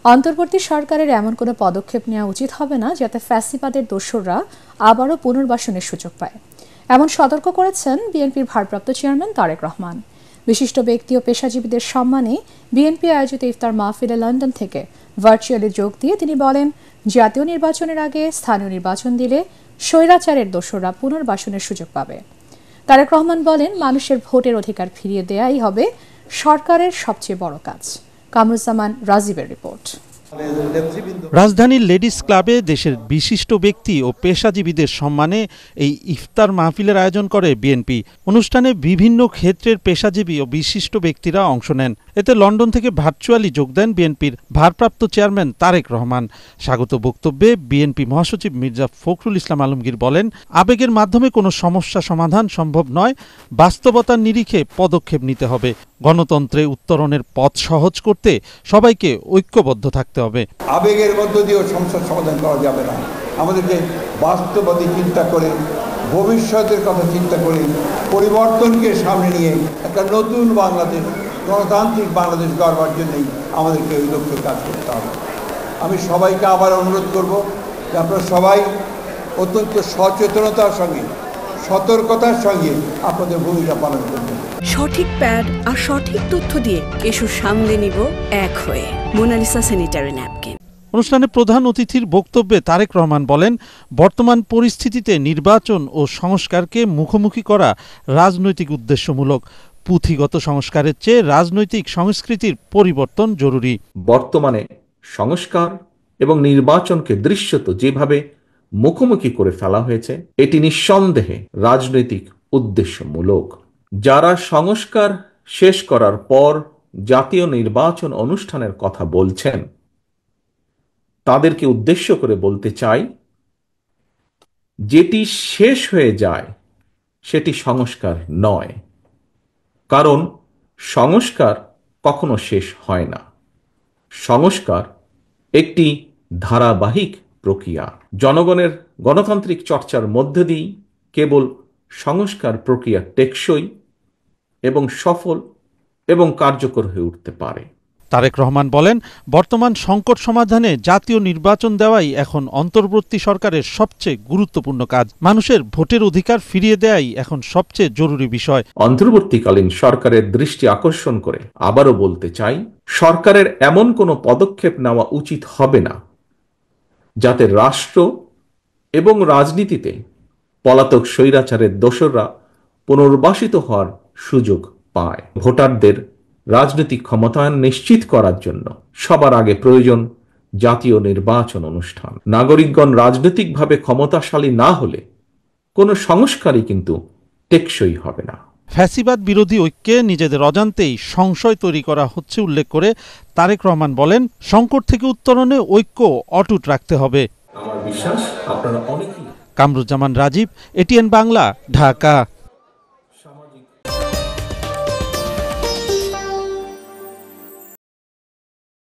অন্তর্বর্তী সরকারের এমন কোনো পদক্ষেপ নেওয়া উচিত হবে না যাতে ফ্যাসিবাদের দোসররা আবারও পুনর্বাসনের সুযোগ পায়, এমন সতর্ক করেছেন বিএনপির ভারপ্রাপ্ত চেয়ারম্যান তারেক রহমান। বিশিষ্ট ব্যক্তি ও পেশাজীবীদের সম্মানে বিএনপি আয়োজিত ইফতার মাহফিলে লন্ডন থেকে ভার্চুয়ালি যোগ দিয়ে তিনি বলেন, জাতীয় নির্বাচনের আগে স্থানীয় নির্বাচন দিলে স্বৈরাচারের দোসররা পুনর্বাসনের সুযোগ পাবে। তারেক রহমান বলেন, মানুষের ভোটের অধিকার ফিরিয়ে দেয়াই হবে সরকারের সবচেয়ে বড় কাজ। কামরুজ্জামান রাজীবের রিপোর্ট। রাজধানীর লেডিস ক্লাবে দেশের বিশিষ্ট ব্যক্তি ও পেশাজীবীদের সম্মানে এই ইফতার মাহফিলের আয়োজন করে বিএনপি। অনুষ্ঠানে বিভিন্ন ক্ষেত্রের পেশাজীবী ও বিশিষ্ট ব্যক্তিরা অংশ নেন। এতে লন্ডন থেকে ভার্চুয়ালি যোগ দেন বিএনপির ভারপ্রাপ্ত চেয়ারম্যান তারেক রহমান। স্বাগত বক্তব্যে বিএনপি মহাসচিব মির্জা ফখরুল ইসলাম আলমগীর বলেন, আবেগের মাধ্যমে কোনো সমস্যা সমাধান সম্ভব নয়, বাস্তবতার নিরিখে পদক্ষেপ নিতে হবে। গণতন্ত্রে উত্তরণের পথ সহজ করতে সবাইকে ঐক্যবদ্ধ থাকতে হবে। আবেগের মধ্য দিয়েও সমস্যার সমাধান করা যাবে না। আমাদেরকে বাস্তববাদী চিন্তা করে, ভবিষ্যতের কথা চিন্তা করে, পরিবর্তনকে সামনে নিয়ে একটা নতুন বাংলাদেশ, গণতান্ত্রিক বাংলাদেশ গড়বার জন্যই আমাদেরকে ওই লক্ষ্যে কাজ করতে হবে। আমি সবাইকে আবার অনুরোধ করব যে আপনারা সবাই অত্যন্ত সচেতনতার সঙ্গে, সতর্কতার সঙ্গে আপনাদের ভূমিকা পালন করবেন। সঠিক প্যাড আর সঠিক তথ্য দিয়ে কেশু সামলে নিব এক হয়ে। Monalisa sanitary napkin. অনুষ্ঠানে প্রধান অতিথির বক্তব্যে তারেক রহমান বলেন, বর্তমান পরিস্থিতিতে নির্বাচন ও সংস্কারকে মুখোমুখি করা রাজনৈতিক উদ্দেশ্যমূলক। পুঁথিগত সংস্কারের চেয়ে রাজনৈতিক সংস্কৃতির পরিবর্তন জরুরি। বর্তমানে সংস্কার এবং নির্বাচনকে দৃশ্যত যেভাবে মুখোমুখি করে ফেলা হয়েছে, এটি নিঃসন্দেহে রাজনৈতিক উদ্দেশ্যমূলক। যারা সংস্কার শেষ করার পর জাতীয় নির্বাচন অনুষ্ঠানের কথা বলছেন, তাদেরকে উদ্দেশ্য করে বলতে চাই, যেটি শেষ হয়ে যায় সেটি সংস্কার নয়, কারণ সংস্কার কখনো শেষ হয় না। সংস্কার একটি ধারাবাহিক প্রক্রিয়া। জনগণের গণতান্ত্রিক চর্চার মধ্য দিয়েই কেবল সংস্কার প্রক্রিয়া টেকসই এবং সফল এবং কার্যকর হয়ে উঠতে পারে। তারেক রহমান বলেন, বর্তমান সংকট সমাধানে জাতীয় নির্বাচন দেওয়াই এখন অন্তর্বর্তী সরকারের সবচেয়ে গুরুত্বপূর্ণ কাজ। মানুষের ভোটের অধিকার ফিরিয়ে দেয়াই এখন সবচেয়ে জরুরি বিষয়। অন্তর্বর্তীকালীন সরকারের দৃষ্টি আকর্ষণ করে আবারও বলতে চাই, সরকারের এমন কোনো পদক্ষেপ নেওয়া উচিত হবে না যাতে রাষ্ট্র এবং রাজনীতিতে পলাতক স্বৈরাচারের দোসররা পুনর্বাসিত হওয়ার সুযোগ পায়। ভোটারদের রাজনৈতিক ক্ষমতায়ন নিশ্চিত করার জন্য সবার আগে প্রয়োজন জাতীয় নির্বাচন অনুষ্ঠান। নাগরিকগণ রাজনৈতিকভাবে ক্ষমতাশালী না হলে কোনো সংস্কারই কিন্তু টেকসই হবে না। ফ্যাসিবাদ বিরোধী ঐক্যে নিজেদের অজান্তেই সংশয় তৈরি করা হচ্ছে উল্লেখ করে তারেক রহমান বলেন, সংকট থেকে উত্তরণে ঐক্য অটুট রাখতে হবে। আমার বিশ্বাস আপনারা অনেকেই। কামরুজ্জামান রাজীব, এটিএন বাংলা, ঢাকা।